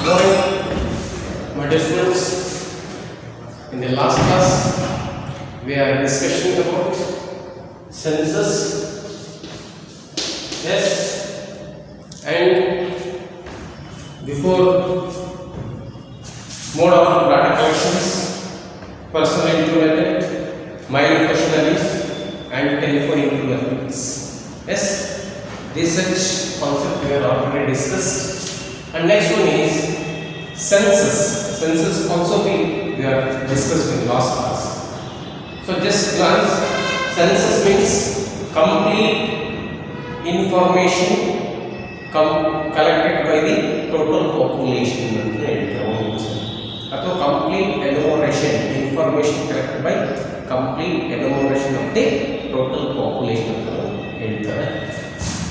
Good morning, my dear students. In the last class, we are discussing about census. Yes, and before mode of data collections, personal internet, mail questionnaires, and telephone interviews. Yes, this such concept we have already discussed. And next one is census. Census also we have discussed in last class. So just glance, census means complete information collected by the total population. Or complete enumeration, information collected by complete enumeration of the total population.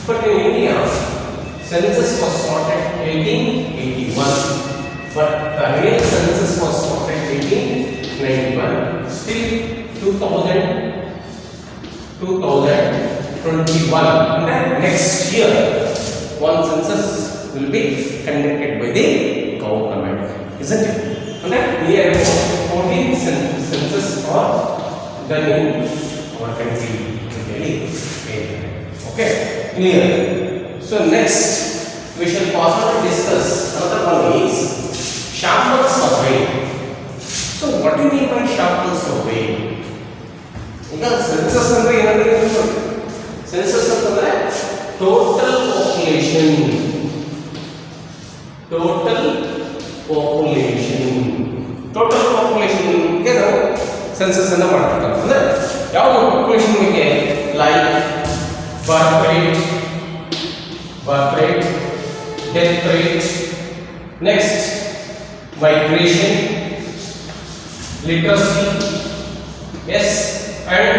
But in India, census was started 1881, but the real census was started 1891. Still 2021, and then next year one census will be conducted by the government, isn't it? And then we have 14 census are done in our country. Okay, clear. So next we shall pass on to discuss another one is sample survey. So what do you mean by sample survey? Because census andre enadru census andre total population ಗೆ ನಾವು census ಅನ್ನು ಮಾಡ್ತೀವಿ ಅಂದ್ರೆ ಯಾವ population ಗೆ like birth rate, death rate, next migration, literacy, yes, and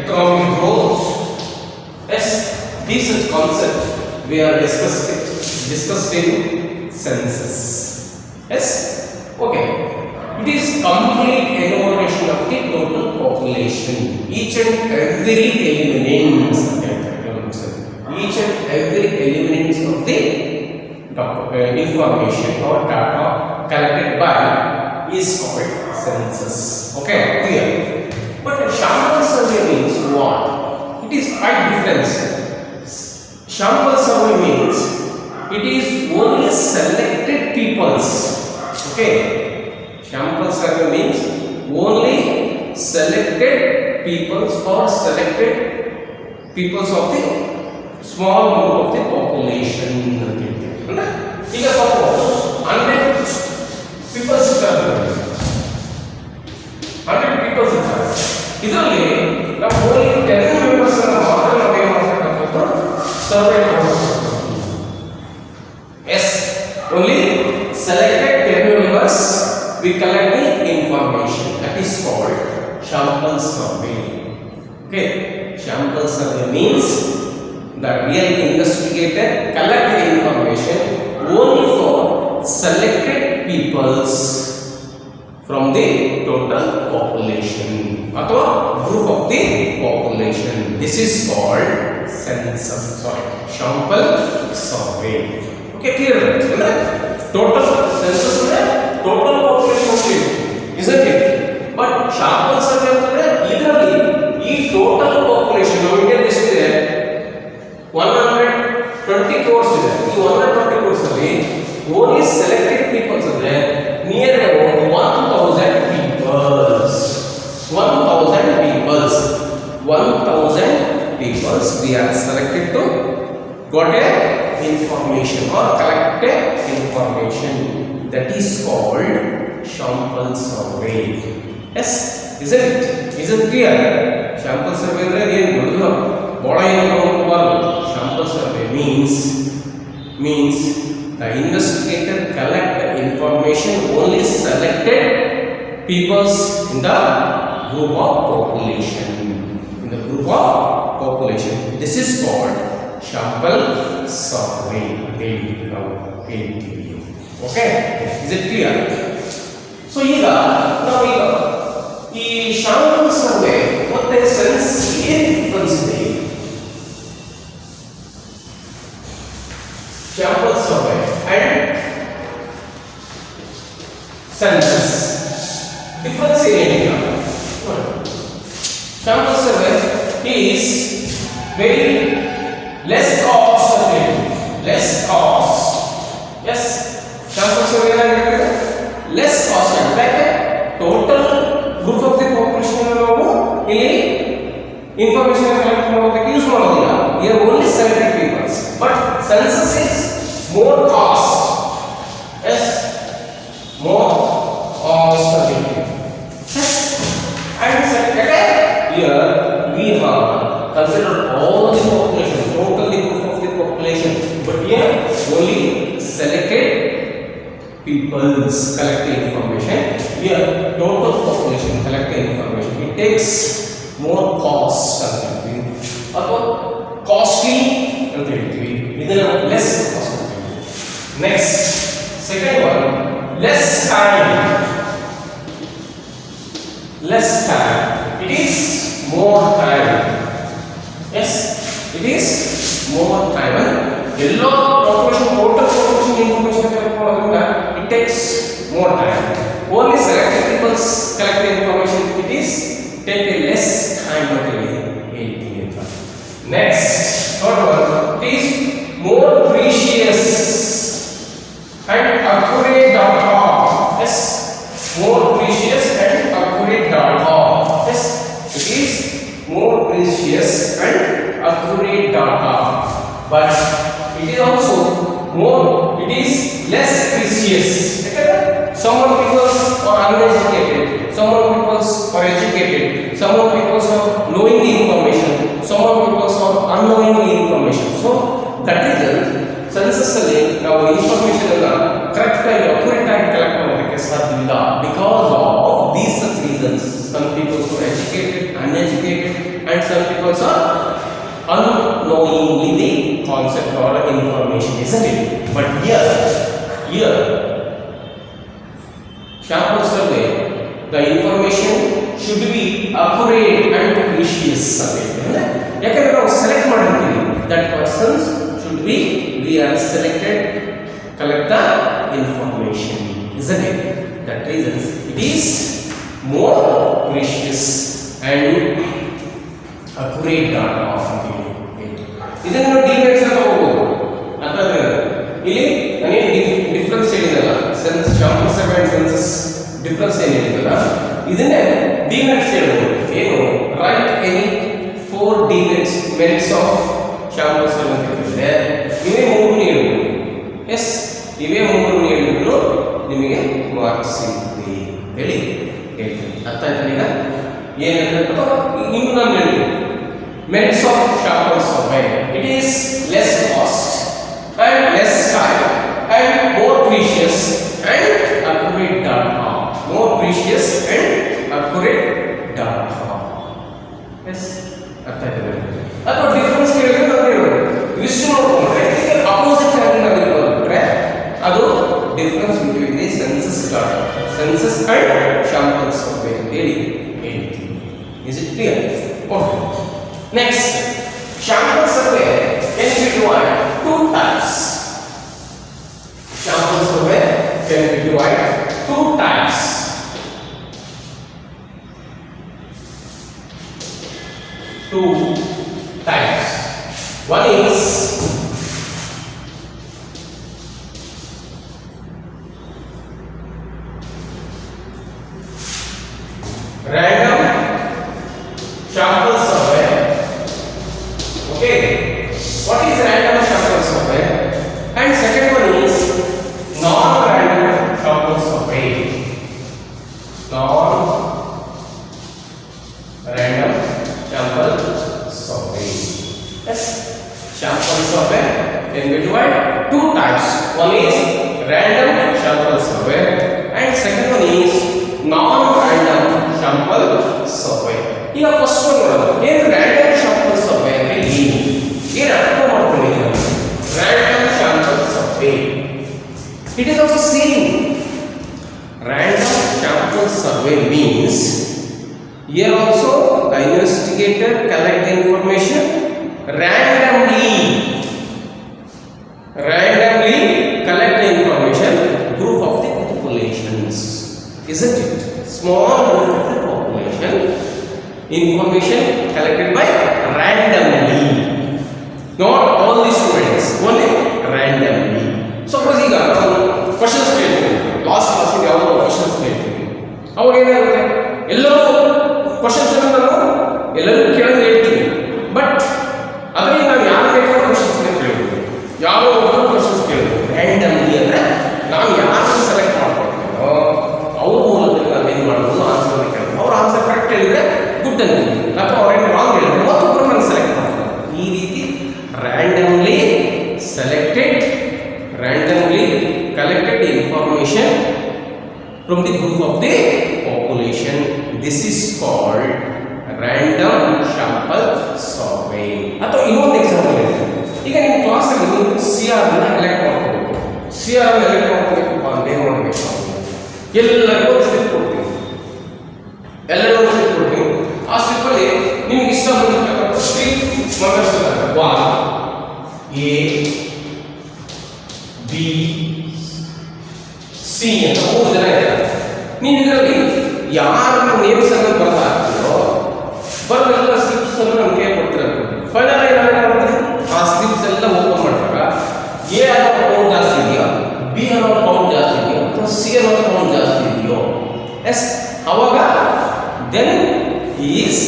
economic growth. Yes, these concepts we are discussed in census. Yes, okay. It is complete enumeration of the total population. Each and every elements of the information or data collected by is called census. Okay, clear. But sample survey means what? It is quite different. Sample survey means it is only selected peoples. Okay, sample survey means only selected peoples or selected peoples of the small group of the population. ಈಗ suppose 100 people ಇದ್ದಾರೆ, 100 people ಇದ್ದಾರೆ. ಇದರಲ್ಲಿ ನಾವು only 10 members ಅನ್ನು ಮಾತ್ರ ನಾವು ಏನು ಮಾಡಬೇಕಂತ ಸರ್ವೆ ಮಾಡಬೇಕು. Yes, only selected 10 members we collect the information. That is called sample survey. Okay, sample survey means the real investigator collect the information only for selected peoples from the total population or group of the population. This is called census. Sample survey. Okay, clear? Total census is total population, isn't it? But sample survey idರಲ್ಲಿ ಈ total population ನಾವು India ದೇಶದಲ್ಲಿ 120 crores ಇದೆ. ಈ 120 crores ಅಲ್ಲಿ only selected peoples ಅಂದ್ರೆ near about 1000 peoples we are selected to got a information or collect a information. That is called sample survey. Yes, isn't it? Isn't clear? Sample survey ಅಂದ್ರೆ ಏನು ಗೊತ್ತಿಲ್ಲ, ಬಹಳ ಏನು ಮಾಡಬಾರದು. Sample survey means the investigator collect the information only selected peoples in the group of population. This is called sample survey. Okay, is it clear? So ಈಗ ಈ sample survey ಮತ್ತೆ census ಏನು ಡಿಫರೆನ್ಸ್ ಇದೆ? sample survey and census. Difference in India. Sample survey is very less cost. Less cost. Yes. Sample survey less cost. Like total group of the population information collect use ಮಾಡೋದಿಲ್ಲ. Here only selected people. But census is more cost. Yes. More cost. Yes. And here we have considered all the population, total the group of the population. But here only selected people's collecting information. Here total population collecting information. It takes more cost ಅಥವಾ costly ಅಂತ ಹೇಳ್ತೀವಿ. ಇದನ್ನ less cost ಅಂತ ಹೇಳ್ತೀವಿ. Next second one, less time. Less time. It is more time. Yes, it is more time. Yellow population, total population information collect ಮಾಡೋದ್ರಿಂದ it takes more time. Only selected people's collecting information, it is take a less time to anything. Next, third one, it is more precious and accurate data. Yes, more precious and accurate data. Yes, it is more precious and accurate data. But it is also more, it is less precious. Some people are uneducated, some people are educated, some people are knowing the information, some people are unknowing the information. So that reason census ಅಲ್ಲಿ ನಾವು information ಅನ್ನ correct ಆಗಿ accurate ಆಗಿ collect ಮಾಡೋದಕ್ಕೆ ಸಾಧ್ಯ ಇಲ್ಲ. Because of these such reasons, some people are educated, uneducated, and some people are unknowingly the concept or information, isn't it? But here sample survey, the information should be accurate and precious. ಯಾಕಂದ್ರೆ ನಾವು select ಮಾಡಿರ್ತೀವಿ, that persons should be, we are selected, collect the information, isn't it? That reasons it is more precious and accurate data of it. ಇದನ್ನು difference ಅಂತ ಹೋಗ್ಬೋದು. ಅಂತಂದ್ರೆ ಇಲ್ಲಿ ನಾನು difference ಹೇಳಿದಲ್ಲ, census sample survey and census difference ಏನು ಹೇಳಿದಲ್ಲ, ಇದನ್ನೇ ಡಿಮೆರಿಟ್ಸ್ ಹೇಳ್ಬೋದು. ಏನು right any 4 demerits merits of sample survey ಅಂತ ಹೇಳಿದ್ರೆ ಇವೇ 3 ನೀಡಬಹುದು. ಎಸ್, ಇವೇ 3 ನೀಡಿದ್ರು ನಿಮಗೆ ಮಾರ್ಕ್ಸ್ ಸಿಗುತ್ತೆ ಹೇಳಿ ಹೇಳ್ತೀನಿ. ಅರ್ಥ ಆಯ್ತಾ? ಈಗ ಏನಂದ್ರೆ ಇನ್ನು ನಾನು ಹೇಳ್ತೀನಿ merits of sample survey. It is less cost and less time and more precious and accurate data. More precious and accurate data. Yes, ಅರ್ಥ ಆಯ್ತಾ? ಅಥವಾ ಡಿಫರೆನ್ಸ್ ಕೇಳಿದ್ರೆ ನಾವು ಹೇಳೋದು ಇಷ್ಟು ನೋಡ್ಕೊಂಡ್ರೆ ಇದಕ್ಕೆ ಅಪೋಸಿಟ್ ಆಗಿ ನಾವು ಹೇಳ್ಕೊಂಡ್ರೆ ಅದು difference between the census data, census and sample survey ಅಂತ ಹೇಳಿ ಹೇಳ್ತೀವಿ. Is it clear? Okay. Next, sample survey can be divided 2 types. Sample survey can be divided 2 types. One is random sample survey. Okay, what is random sample survey? And second one is non-random sample survey. Non-random sample survey. Yes, sample survey can be divided 2 types. One is random sample survey, and second one is non-random sample survey. ಈಗ first one ಏನು random sample survey ಅಂದ್ರೆ ಏನು ಅರ್ಥ ಮಾಡ್ಕೊಂಡಿದ್ದೀರಾ? random sample survey, it is also seen. Random sample survey means here also the investigator collect the information randomly collect the information group of the populations. isn't it? Small group of the population, information collected by randomly, not all the students, only randomly. Suppose ಈಗ questions ಕೇಳ್ತೀವಿ, last ಕ್ಲಾಸಿಗೆ ಯಾವುದೋ questions ಕೇಳ್ತೀವಿ, ಅವಾಗ ಏನಾಗುತ್ತೆ, ಎಲ್ಲರೂ questions ನಾನು ಎಲ್ಲರೂ ಕೇಳೋದು ಹೇಳ್ತೀವಿ, ಬಟ್ ಅದರಲ್ಲಿ ನಾವು ಯಾರು ಬೇಕಾದ್ರೂ ಕ್ವಶನ್ಸ್ ಕೇಳ್ಬೋದು, ಯಾವ ಕ್ವಶನ್ಸ್ ಕೇಳ್ಬೋದು. ರ್ಯಾಂಡಮ್ಲಿ ಅಂದರೆ ನಾವು ಯಾರನ್ನು ಸೆಲೆಕ್ಟ್ ಮಾಡ್ಕೊಳ್ತೀವೋ ಅವ್ರ ಮೂಲಕ ನಾವೇನು ಮಾಡ್ಬೋದು, ಆನ್ಸರ್ ಕೇಳ್ಬೋದು. ಅವ್ರ ಆನ್ಸರ್ ಕರೆಕ್ಟ್ ಹೇಳಿದ್ರೆ ಗುಡ್ ಅಂತೀವಿ, ಅಥವಾ ಅವ್ರೇನು ರಾಂಗ್ ಹೇಳಿದ್ರೆ ಮತ್ತೊಬ್ಬರು ನಾನು ಸೆಲೆಕ್ಟ್ ಮಾಡ್ತಾರೆ. ಈ ರೀತಿ randomly collected information from the group of the population. This is called random sample survey. ಅಥವಾ ಇನ್ನೊಂದು ಎಕ್ಸಾಂಪಲ್ ಇದೆ. ಈಗ ನಿಮ್ಮ ಕ್ಲಾಸಲ್ಲಿ CR ಅನ್ನು ಎಲೆಕ್ಟ್ ಮಾಡ್ಕೋಬೇಕು. CR ಅನ್ನು ಎಲೆಕ್ಟ್ ಮಾಡ್ಕೋಬೇಕು ಅಂತ ಏನು ಮಾಡಬೇಕು, ಎಲ್ಲರಿಗೂ ಸ್ಲಿಪ್ ಕೊಡ್ತೀವಿ, ಎಲ್ಲರಿಗೂ ಸ್ಲಿಪ್ ಕೊಡ್ತೀವಿ. ಆ ಸ್ಲಿಪ್ಪಲ್ಲಿ ನಿಮ್ಗೆ ಇಷ್ಟ ಬಂದಿರ್ತಕ್ಕಂಥ ಸ್ಲಿಪ್ ಮೆಂಬರ್ಸ್ ಇದ್ದಾರೆ. 1 A B C ಅಂತ 3 ಜನ ಇದ್ದಾರೆ. ನೀವು ಇದರಲ್ಲಿ ಯಾರನ್ನು ನೇಮ್ಸ್ ಅನ್ನು ಬರ್ತಾ ಇರ್ತೀರೋ ಬರೋದೆಲ್ಲ ಸ್ಲಿಪ್ಸ್ ಅನ್ನು ನಮ್ಗೆ ಕೊಡ್ತಿರೋದು. ಫೈನಲ್ ಆಗಿ ನಾವು ಮಾಡ್ತೀವಿ, ಆ ಸ್ಲಿಪ್ಸ್ ಎಲ್ಲ ಓಪನ್ ಮಾಡಿದಾಗ ಎ ಅನ್ನೋ ಕೌಂಟ್ ಜಾಸ್ತಿ ಇದೆಯೋ, ಬಿ ಅನ್ನೋ ಕೌಂಟ್ ಜಾಸ್ತಿ ಇದೆಯೋ, ಅಥವಾ ಸಿ ಅನ್ನೋ ಕೌಂಟ್ ಜಾಸ್ತಿ ಇದೆಯೋ, ಎಸ್ ಅವಾಗ then is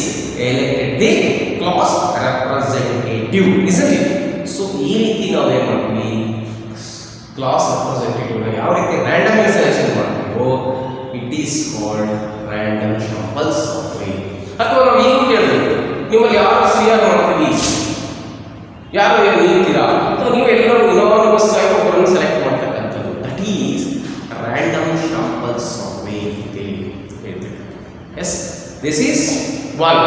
elected the class representative, isn't it? So ಈ ರೀತಿ ನಾವು ಏನು ಮಾಡ್ತೀವಿ, ಕ್ಲಾಸ್ ರೆಪ್ರೆಸೆಂಟೇಟಿವ್ ಯಾವ ರೀತಿ ರ್ಯಾಂಡಮ್ ಸೆಲೆಕ್ಷನ್ ಮಾಡ್ತೀವೋ it is called random sample survey. ಅಥವಾ ನಾವು ಏನು ಕೇಳಬೇಕು, ನಿಮ್ಮಲ್ಲಿ ಯಾರು CR ಮಾಡ್ತೀವಿ, ಯಾರು ಏನು ನಿಲ್ತೀರಾ, ಅಥವಾ ನೀವು ಎಲ್ಲರೂ ಇನೋವಾನಿಮಸ್ ಆಗಿ ಒಬ್ಬರನ್ನು ಸೆಲೆಕ್ಟ್ ಮಾಡ್ತಕ್ಕಂಥದ್ದು, that is random sample survey ಅಂತ ಹೇಳ್ತೀವಿ. Yes, this is one.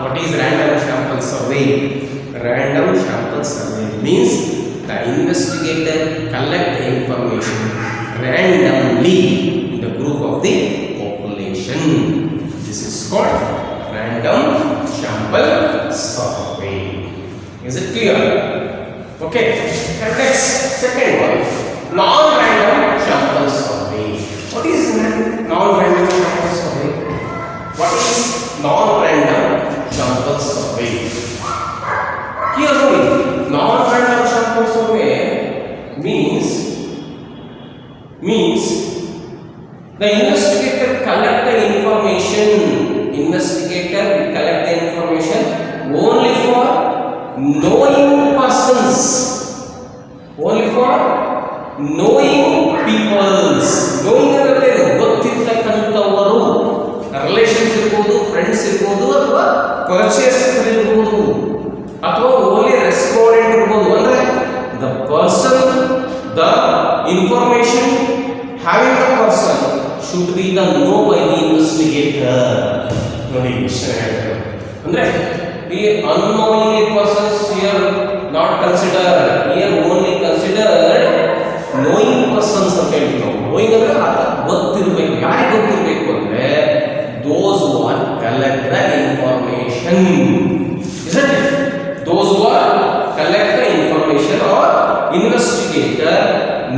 What is random sample survey? Random sample survey means the investigator collect information randomly in the group of the population. This is called random sample survey. Is it clear? Okay. And next, second one, non-random sample survey. What is non-random sample survey? What is non-random sample survey? Here only, non-random sample survey means the investigator collect the information. Investigator will collect the information only for knowing persons, only for knowing peoples. Knowing ಅಂದರೆ ಗೊತ್ತಿರ್ತಕ್ಕಂಥವರು, relations ಇರ್ಬೋದು, friends ಇರ್ಬೋದು, ಅಥವಾ purchaser ಇರ್ಬೋದು, ಅಥವಾ only respondent ಇರ್ಬೋದು. ಅಂದರೆ the person, the information having the person should be the no by the investigator. ನೋಡಿ ಎಷ್ಟು ಹೇಳ್ತಾರೆ ಅಂದರೆ ಈ unknowingly persons here not considered, here only considered knowing persons ಅಂತ ಹೇಳ್ತೀವಿ ನಾವು. knowing ಅಂದರೆ ಆತ ಗೊತ್ತಿರಬೇಕು. ಯಾರಿಗೆ ಗೊತ್ತಿರಬೇಕು ಅಂದರೆ those who are collect the information, isn't it? Those who are collect the information or investigator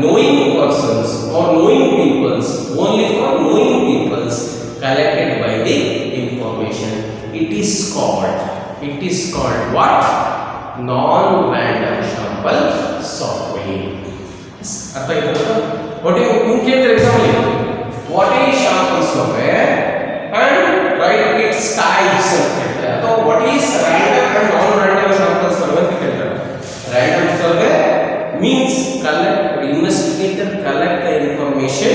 knowing persons or knowing peoples, only for knowing peoples collected by the information. It is called what? Non-random sample survey. ಅರ್ಥ ಆಯ್ತಾ? what you ಕೇಳಿದ್ರೆ example, what is sample survey and write its types ಅಂತ ಹೇಳ್ತಾರೆ. ಅಥವಾ what is random and non-random sample survey ಅಂತ ಹೇಳ್ತಾರೆ. Random survey means investigator collect the information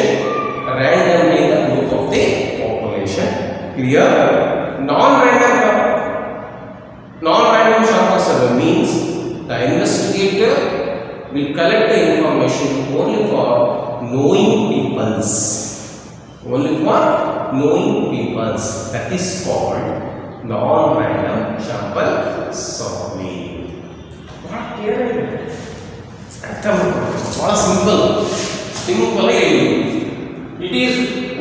randomly in the group of the population. Clear? Non-random sample survey means the investigator will collect the information only for knowing peoples. Only for knowing peoples. That is called non-random sample survey. What clear? What simple. It is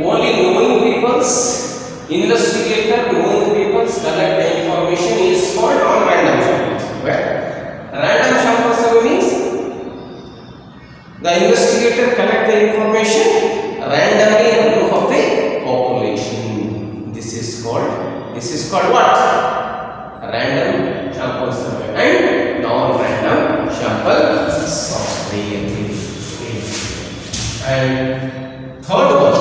only knowing peoples. Investigator knowing peoples collect the information is called non-random sample survey. Random sample survey means the investigator collect the information randomly in a group of the is called what? Random sample survey and non-random sample survey. And third one,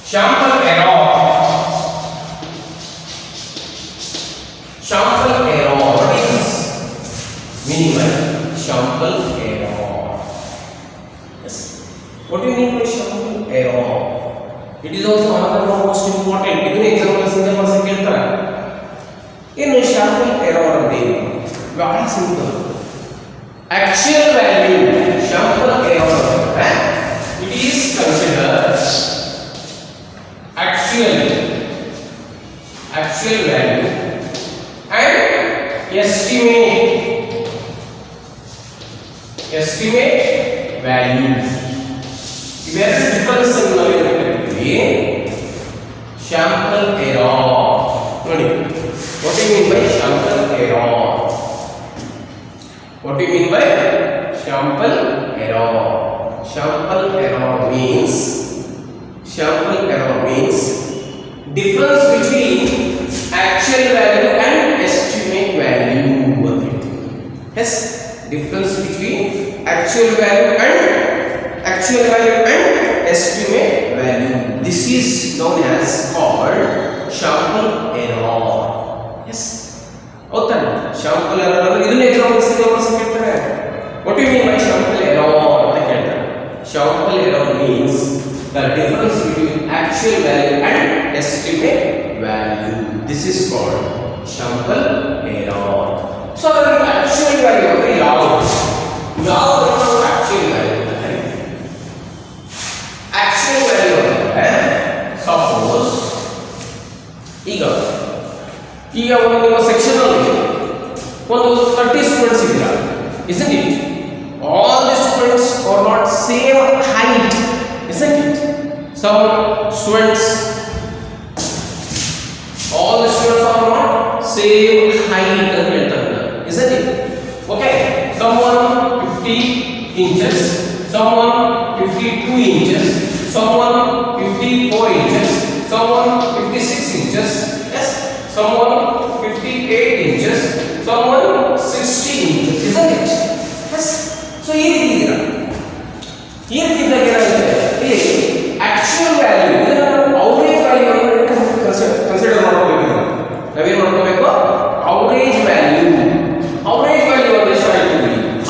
sample error. Sample error. What is meaning by sample error? Yes. What do you mean by sample error? It is also another most important. Even example single second in sample error very simple. Actual value sample error it is considered actual value and estimate values. Where is the difference in sample error? What do you mean by sample error? What do you mean by sample error? Sample error means difference between actual value and estimate value. Yes, difference between actual value and estimate value. This is known as called sample error. Yes. Sample error. What do you mean by sample error? Sample error means the difference between actual value and estimate value. This is called sample error. So the actual value actual value. Actual value suppose ಈಗ ಒಂದು ನಿಮ್ಮ section ಅಲ್ಲಿ ಒಂದು 30 students ಇದ್ದಾರೆ, isn't it? All the students are not same height, isn't it? Some students, all the students are not same height ಅಂತ ಹೇಳ್ತಾರೆ, isn't it? Okay, someone 50 inches, someone 52 inches, someone 54 inches, someone 56 inches. Someone 58 inches, someone 60 inches, isn't it? Yes. So here actual value, average value consider average value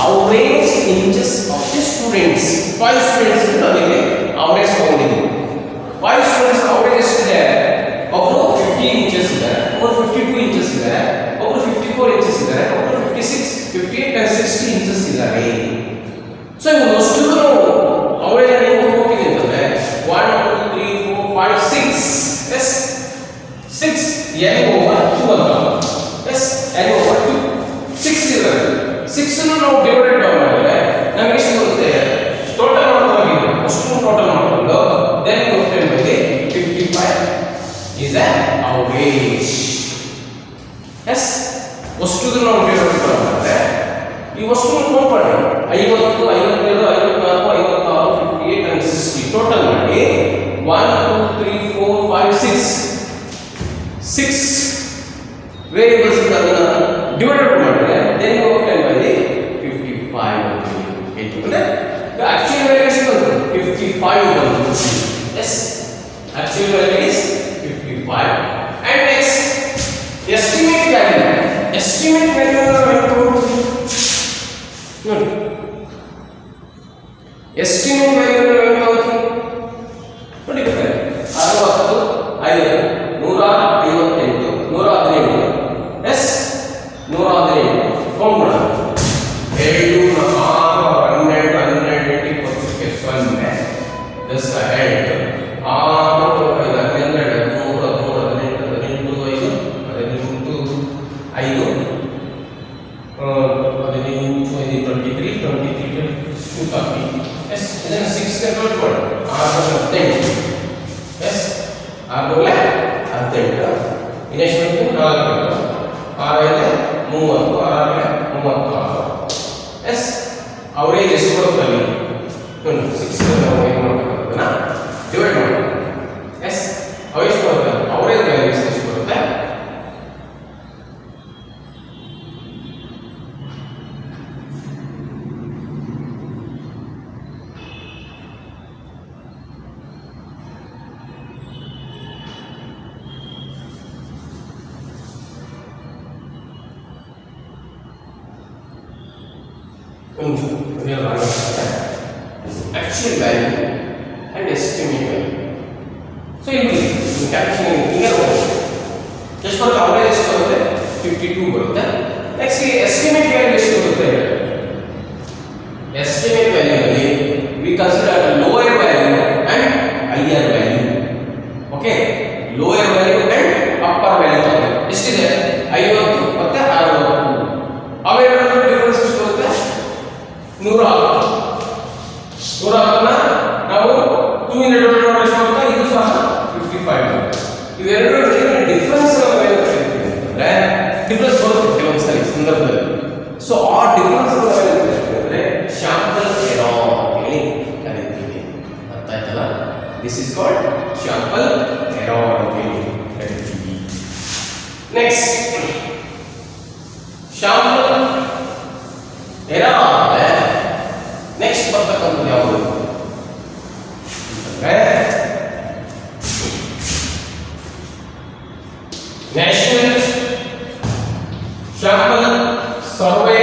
average inches of the students. 5 students average founding. 5 students average is there. 50 inches there, or 52 inches there, or 54 inches there, or 56, 58 and 60 inches there. So you must know average and you go together. 1, 2, 3, 4, 5, 6. Yes, 6 n over 2 ಅಂತ. Yes, n over 2. 6 ಇದೆ. 6 ಅನ್ನು ನಾವು divided ಮಾಡಿದ್ರೆ ನಮಗೆ ಎಷ್ಟು ಬರುತ್ತೆ? Total ಮಾಡ್ಕೊಳ್ಳೋದು ಅಷ್ಟು ಟೋಟಲ್ ಮಾಡ್ಕೊಳ್ಳೋದು then you obtain by the 55 is an average. Yes, ವಸ್ತುದ ನಾವು ಡಿವೈಡ್ ಮಾಡಿದ್ರೆ ಈ ವಸ್ತು ಕೌಂಟ್ ಮಾಡಿ 50 52 54 56 58 and 60 ಟೋಟಲ್ ಮಾಡಿ 1 2 3 4 5 6 ವೇರಿಯಬಲ್ಸ್ ಅದನ್ನ ಡಿವೈಡ್ ಮಾಡಿದ್ರೆ then you obtain by the 55 ಅಂದ್ರೆ the actual value is 55. Yes, actual value is 55. And next, estimate value. Estimate value estimate value ನೋಡಿ ಬೇಕಾದ್ರೆ 60 5 158 115 ಎಸ್ 115 ಫಾರ್ಮ್ ಮಾಡೋಣ 7 6 12 12 20 10 ahead 6 ಅವರೇಜ್ ಎಷ್ಟು ಬರುತ್ತೆ ಅಲ್ಲಿ 6 ಡಿವೈಡ್ ಮಾಡಿ actual value and estimate value. So in calculation here just for average ಎಷ್ಟು ಬರುತ್ತೆ 52 ಬರುತ್ತೆ. ನೆಕ್ಸ್ಟ್ ಈ ಎಸ್ಟಿಮೇಟ್ ವ್ಯಾಲ್ಯೂ ಎಷ್ಟು ಬರುತ್ತೆ? ಎಸ್ಟಿಮೇಟ್ ವ್ಯಾಲ್ಯೂ ಅಲ್ಲಿ we consider lower value and higher value. Okay, lower value and upper value ಅಂತ ಎಷ್ಟಿದೆ? 50 ಮತ್ತೆ 60. ಅವೆರಡರ ಡಿಫರೆನ್ಸ್ ಎಷ್ಟು ಬರುತ್ತೆ? 110ನ ನಾವು 2 ಇಂದ ಡಿವೈಡ್ ಮಾಡಿದ್ರೆ ಎಷ್ಟು ಬರುತ್ತೆ? ಇದು ಸಹ 55 ಇವೆರಡರ ನಡುವಿನ ಡಿಫರೆನ್ಸ್ ನಾವು ಏನು ಕರೀತೀವಿ ಅಂದ್ರೆ ಡಿಫರೆನ್ಸ್ ಬರುತ್ತೆ ಕೆಲವೊಂದು ಸರಿ ಸಂದರ್ಭದಲ್ಲಿ. ಸೊ ಆ ಡಿಫರೆನ್ಸ್ ನಾವು ಏನು ಕರೀತೀವಿ ಅಂದ್ರೆ ಶಾಂಪಲ್ ಎರರ್ ಅಂತ ಹೇಳಿ ಕರೀತೀವಿ. ಅರ್ಥ ಆಯ್ತಲ್ಲ? This is called sample error ಅಂತ ಹೇಳಿ ಕರೀತೀವಿ. ನೆಕ್ಸ್ಟ್ ಶಾಂಪಲ್ ಎರರ್ ಆದ್ರೆ ನೆಕ್ಸ್ಟ್ ಬರ್ತಕ್ಕಂಥದ್ದು ಯಾವುದು ಅಂದ್ರೆ national sample survey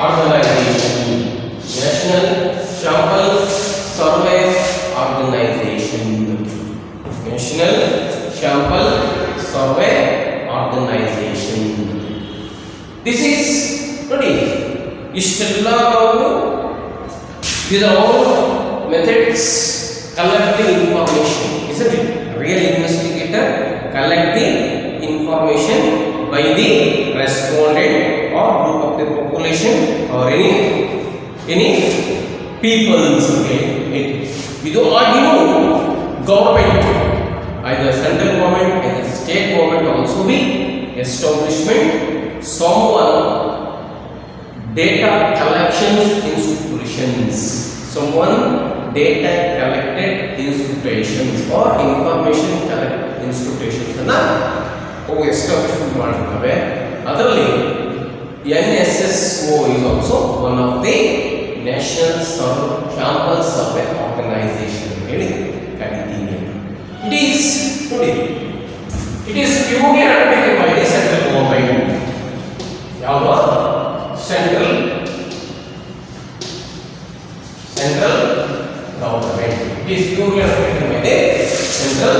organisation. National sample survey organisation. National sample survey organisation. This is ನೋಡಿ ಇಷ್ಟೆಲ್ಲ ನಾವು these are all methods collecting information, isn't it? Real investigator collecting information by the respondent or group of the population or any peoples. Okay, without government, either central government, either state government, also be establishment, someone data collections institutions, someone data collected institutions or information collect institutions ಅನ್ನ establishment ಮಾಡಿರ್ತವೆ. ಅದರಲ್ಲಿ NSSO is also one of the national sample survey organization ಅಂತ ಹೇಳಿ ಕರೀತೀವಿ. It is purely undertaken by the central government. ಯಾವುದು? central government. It is purely undertaken by the central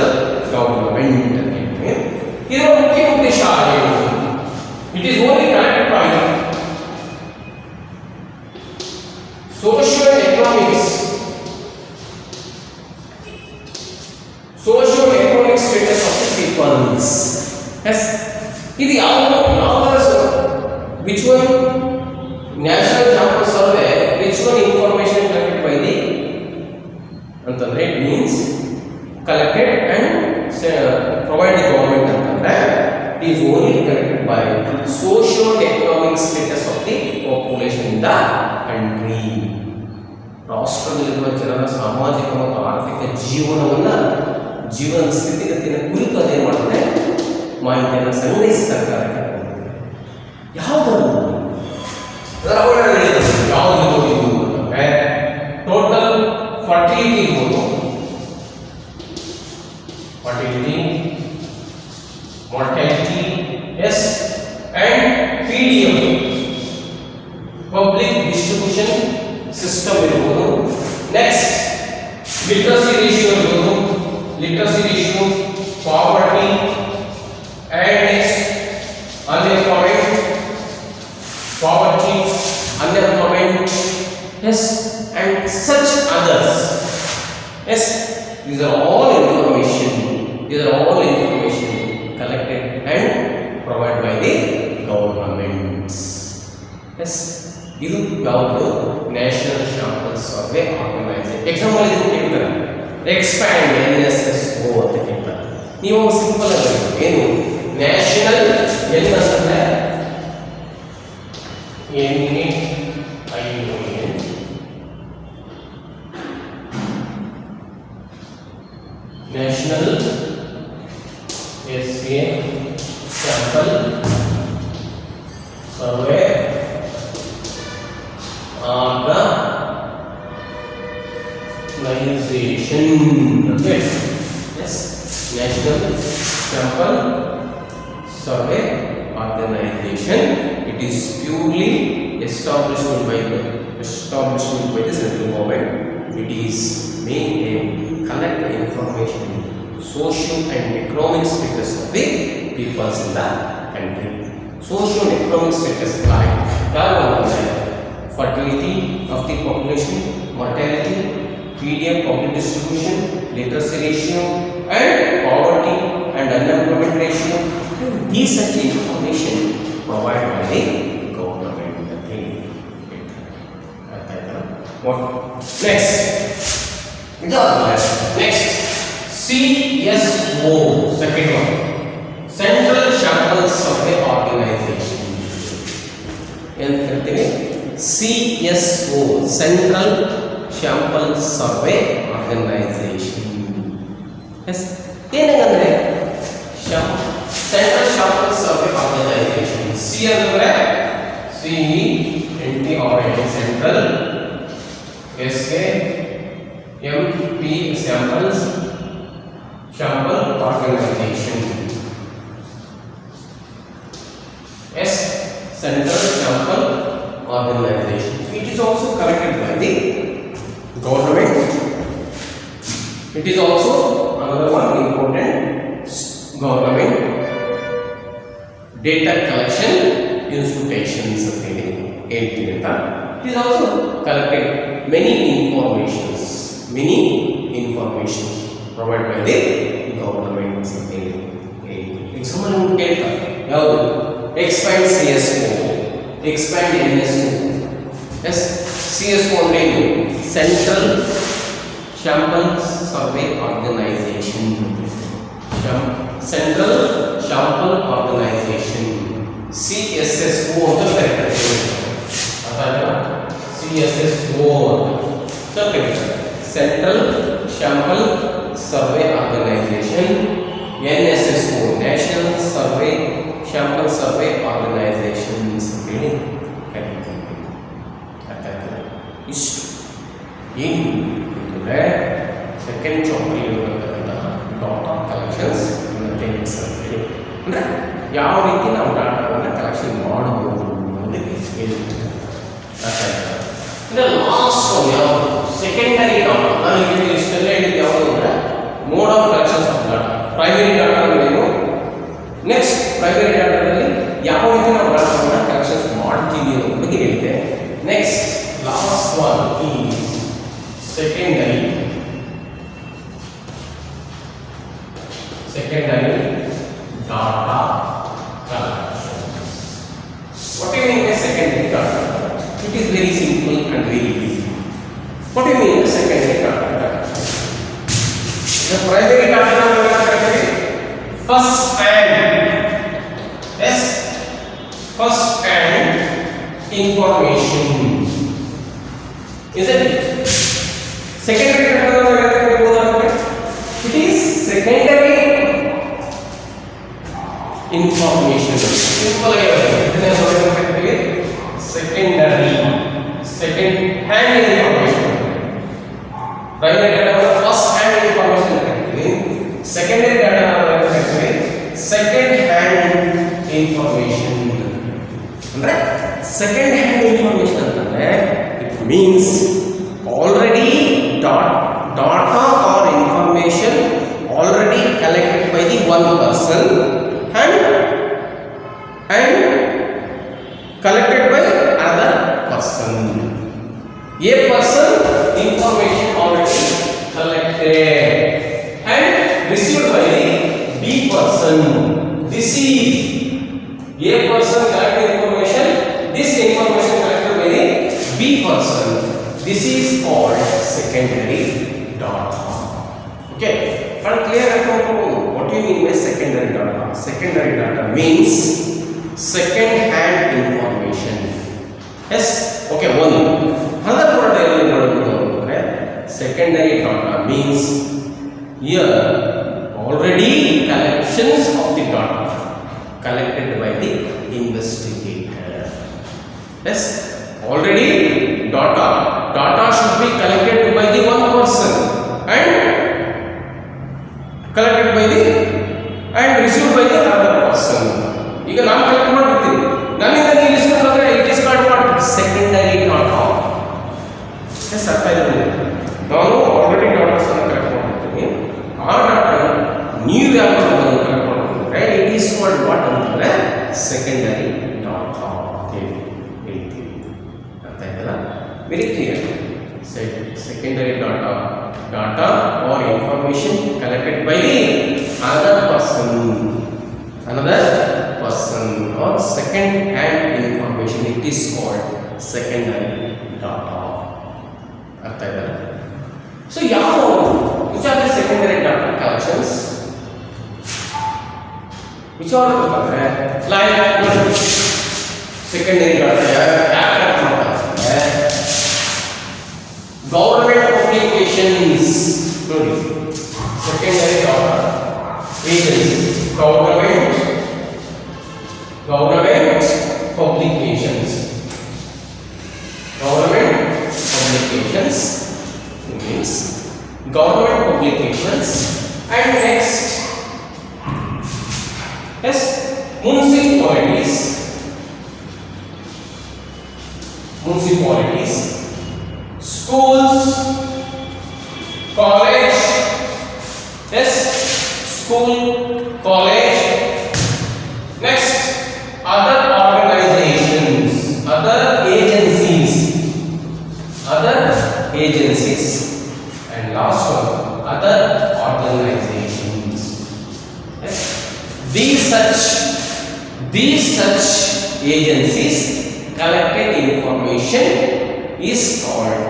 government. ಇದರ ಮುಖ್ಯ ಉದ್ದೇಶ ಏನು? It is only collected by socio-economic status of the peoples. Yes, ಇದು ಯಾವುದು? Which one? National Sample Survey. Which one information collected by the ಅಂತಂದ್ರೆ it means collected and provide the government ಅಂತಂದ್ರೆ it is only collected by socio-economic status of the population in the country. ರಾಷ್ಟ್ರದಲ್ಲಿರುವ ಜನರ ಸಾಮಾಜಿಕ ಮತ್ತು ಆರ್ಥಿಕ ಜೀವನ ಸ್ಥಿತಿಗತಿಯ ಕುರಿತು ಅದೇ ಮಾಡುತ್ತೆ ಮಾಹಿತಿಯನ್ನು ಸಂಗ್ರಹಿಸಿ ಸರ್ಕಾರಕ್ಕೆ ಯಾವುದು ಟೋಟಲ್ ಫರ್ಟಿಲಿಟಿ ಇರ್ಬೋದು, fertility, mortality, yes, and PDM public distribution system ಇರ್ಬೋದು. ನೆಕ್ಸ್ಟ್ ಲಿಟ್ರಸಿ ರೇಷಿಯೋ ಇರ್ಬೋದು, literacy ratio, poverty, and next unemployment, poverty, unemployment, yes, and such others. Yes, these are all information collected and provided by the governments. Yes, ಇದು ಯಾವುದು? National sample survey organisation. Example ಇದು ಕೇಳ್ತಾರೆ, expand NSSO ಅಂತ ಕೇಳ್ತಾರೆ. ನೀವು simple ಆಗಿ ಏನು national N ಅಂತಂದ್ರೆ national sample survey organization. Okay, yes, National Sample Survey Organization. It is purely established by the established by the central government. It is main aim collect the information, social and economic status of the peoples in the country. Social and economic status like fertility of the population, mortality, median public distribution, literacy ratio, and poverty and unemployment ratio. These such information provided by the government. What next? Next, CSO, second one, Central Sample Survey Organization. CSO, Central Sample Survey Organization. Yes, ಏನಂದ್ರೆ Central Sample Survey Organization. C ಅಂದ್ರೆ CENTRA, Central, SAMP, Samples Sample Organization. S, Central Sample Organization. It is also collected by the government. It is also another one important government data collection institutions. It is also collected many informations provided by the government. Example expand CSO, expand NSO. Yes, CSO only Central Sample Survey Organization. Central Sample Organization. CSSO CSSO Central Sample Survey Organization. NSSO National Sample Survey Organization. Second chapter data collections ಅಂದ್ರೆ ಯಾವ ರೀತಿ ನಾವು ಡಾಟಾವನ್ನು collection ಮಾಡಬಹುದು ಅನ್ನೋದಕ್ಕೆ ಹೇಳ್ತೀನಿ. Last ಯಾವುದು secondary data. ನಾನು ಇಲ್ಲಿ ಇಷ್ಟೆಲ್ಲ ಹೇಳಿದ್ದು ಯಾವುದು ಅಂದರೆ mode of collections of data. Primary data ಅಂದ್ರೇನು, ನೆಕ್ಸ್ಟ್ ಪ್ರೈಮರಿ ಡಾಟಾದಲ್ಲಿ ಯಾವ ರೀತಿ ನಾವು ಡಾಟಾವನ್ನು ಕಲೆಕ್ಷನ್ಸ್ ಮಾಡ್ತೀವಿ ಅನ್ನೋದ್ರ ಬಗ್ಗೆ ಹೇಳಿದೆ. Next last one is secondary data collection. What do you mean by secondary data? It is very simple and very easy. What do you mean by secondary data collection? The primary data collection first hand information, isn't it? Secondary data it is secondary information. Simple second hand information. Primary data first hand information. Secondary data second hand information. Second hand information it means already data or information already collected by the one person and collected by another person. A person information already collected and received by the B person. This is A person collected information. This information collected by the B person. This is called secondary data. Okay, but clear what do you mean by secondary data? Secondary data means second hand information. Yes, okay, one. Another word I will know. Secondary data means here already collections of the data collected by the investigator. Yes, already data should be collected by the one person and collected by the and received by the other person. ಈಗ ನಾನು collect ಮಾಡ್ತೀನಿ, ನನ್ನಿಂದ ನೀವು ಇಸ್ಕೊಂಡ್ರೆ it is called what? Secondary data. Very clear. Secondary data or information collected by the another person or second hand information, it is called secondary data. ಅರ್ಥ ಆಯ್ತಾ? So which are the secondary data collections? which are like secondary data ಯಾಕೆ ಮಾಡ್ತಾರೆ? Government publications ನೋಡಿ, secondary data agency, government publications means government publications. And next, yes, municipalities, schools, college, yes, school, college. Next, other organizations, other agencies, and last one, other organizations. Yes, these such agencies collected information is called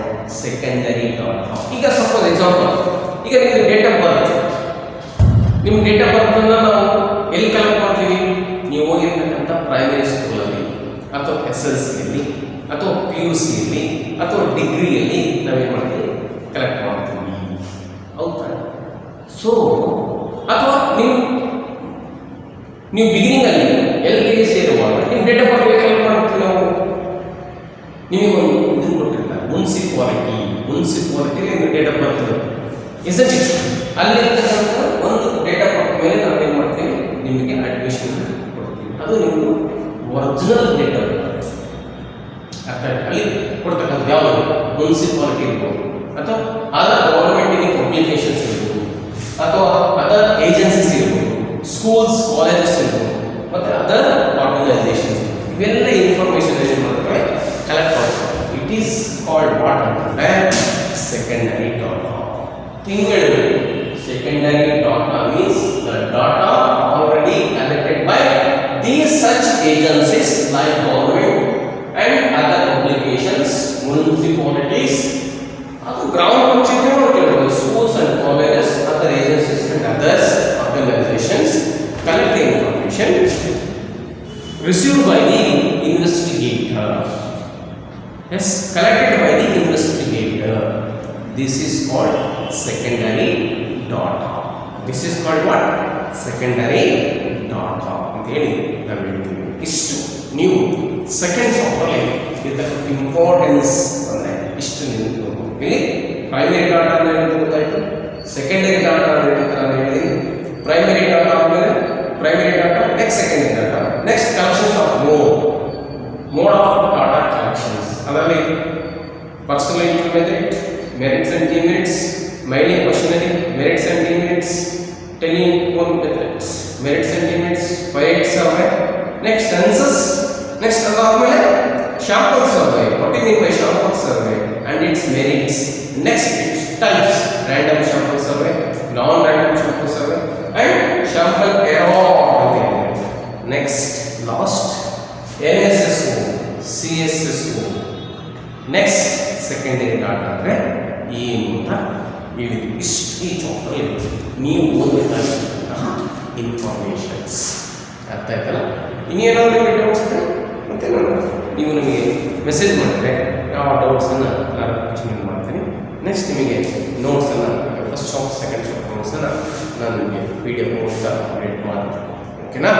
secondary data. ಈಗ suppose example, ಈಗ ನಿಮ್ಮ date of birth ಅನ್ನ ನಾವು ಎಲ್ಲಿ collect ಮಾಡ್ತೀವಿ? ನೀವು ಹೋಗಿರ್ತಕ್ಕಂಥ primary ಸ್ಕೂಲಲ್ಲಿ ಅಥವಾ SLCಯಲ್ಲಿ ಅಥವಾ PUCಯಲ್ಲಿ ಅಥವಾ ಡಿಗ್ರಿಯಲ್ಲಿ ನಾವೇನು ಮಾಡ್ತೀವಿ? ಕಲೆಕ್ಟ್ ಮಾಡ್ತೀವಿ. ಹೌದಾ? ಸೊ ಅಥವಾ ನೀವು ಬಿಗಿನಿಂಗ್ ಅಲ್ಲಿ LKG ಸೇರುವಾಗ ನಿಮ್ಮ ಡೇಟ್ ಆಫ್ ಬರ್ತ್ ಕಲೆಕ್ಟ್ ಮಾಡ್ತೀವಿ ನಾವು. ನಿಮಗೊಂದು ಇದನ್ನು ಕೊಟ್ಟಿರ್ತಾರೆ, ಮುನ್ಸಿಪಾಲಿಟಿ ನಿಮ್ಮ date of birth isn't it? ಅಲ್ಲಿ ಒಂದು ಡೇಟ್ ಆಫ್ ಬರ್ತ್ ಮೇಲೆ ನಾವು ಏನು ಮಾಡ್ತೀವಿ? ನಿಮಗೆ ಅಡ್ಮಿಷನ್ ಕೊಡ್ತೀವಿ. ಅದು ನಿಮ್ಮದು ಒರಿಜಿನಲ್ ಡೇಟ್ ಆಫ್ ಬರ್ತ್. ಅರ್ಥ ಆಯ್ತು? ಅಲ್ಲಿ ಕೊಡ್ತಕ್ಕಂಥ ಯಾವುದು? ಮುನ್ಸಿಪಾಲಿಟಿ ಇರ್ಬೋದು, ಅಥವಾ ಅದರ್ ಗವರ್ಮೆಂಟಿಗೆ ಪಬ್ಲಿಕೇಶನ್ಸ್ ಇರ್ಬೋದು, ಅಥವಾ ಅದರ್ ಏಜೆನ್ಸೀಸ್ ಇರ್ಬೋದು, ಸ್ಕೂಲ್ಸ್, ಕಾಲೇಜಸ್ ಇರ್ಬೋದು, ಮತ್ತು ಅದರ್ ಆರ್ಗನೈಸೇಷನ್ಸ್, ಇವೆಲ್ಲ ಇನ್ಫಾರ್ಮೇಷನ್ ಏನು ಮಾಡ್ತಾರೆ? ಕಲೆಕ್ಟ್ ಮಾಡ್ತಾರೆ. ಇಟ್ ಈಸ್ ಕಾಲ್ಡ್ ವಾಟ್ ಅಂತಂದರೆ ಸೆಕೆಂಡರಿ ಡಾಟಾ. ತಿಂಗಳು secondary data means the data already collected by these such agencies like government and other publications, municipalities, other ground functions, schools and colleges, other agencies and others organizations collect the information received by the investigator. Yes, collected by the investigator. This is called secondary data. This is called what? Secondary data. ಅಂತ ಹೇಳಿ ನಾವು ಹೇಳ್ತೀವಿ. ಇಷ್ಟು ನೀವು second ಚಾಪ್ಟರ್ಲಿ ಇದರ importance ಅಂದರೆ ಇಷ್ಟು ನೀವು ಇಲ್ಲಿ ಪ್ರೈಮರಿ ಡಾಟಾ ಅಂದರೆ ಅಂತ ಗೊತ್ತಾಯಿತು, ಸೆಕೆಂಡರಿ ಡಾಟಾ ಅಂದರೆ ಹೇಳಿದ್ದೀನಿ. ಪ್ರೈಮರಿ ಡಾಟಾ ಆದಮೇಲೆ primary data, next secondary data, next collections of mode of data collections. ಅದರಲ್ಲಿ personal interview method, merits and demerits, mailing questionnaire, merits and demerits, telephone methods, merits and demerits, paid survey, next census, next adamele sample survey. What do you mean by sample survey and its merits? Next types, random sample survey, non-random sample survey, and sample error. Next, last, NSSO, CSSO. Next, secondary data ಅಂದರೆ ಏನು ಅಂತ ಹೇಳಿದ್ವಿ. ಇಷ್ಟು ಈ chapter ನೀವು ಓದಬೇಕಾಗಿರ್ತಕ್ಕಂತಹ informations. ಅರ್ಥ ಆಯ್ತಲ್ಲ? ಇನ್ನೇನಾದರೂ ಡೌಟ್ಸ್ ಇದ್ದರೆ ಮತ್ತೆ ನೀವು ನಮಗೆ ಮೆಸೇಜ್ ಮಾಡಿದ್ರೆ ಯಾವ ಡೌಟ್ಸನ್ನು ಕ್ಲಾರಿಫಿಕೇಷನ್ ಮಾಡ್ತೀನಿ. ನೆಕ್ಸ್ಟ್ ನಿಮಗೆ ನೋಟ್ಸನ್ನು, ಫಸ್ಟ್ ಚಾಪ್ಟರ್ ಸೆಕೆಂಡ್ ಚಾಪ್ಟರ್ ನೋಟ್ಸನ್ನು ನಾನು ನಿಮಗೆ PDF ಮೂಲಕ ಅಪ್ಡೇಟ್ ಮಾಡ್ತೀನಿ. ಓಕೆನಾ?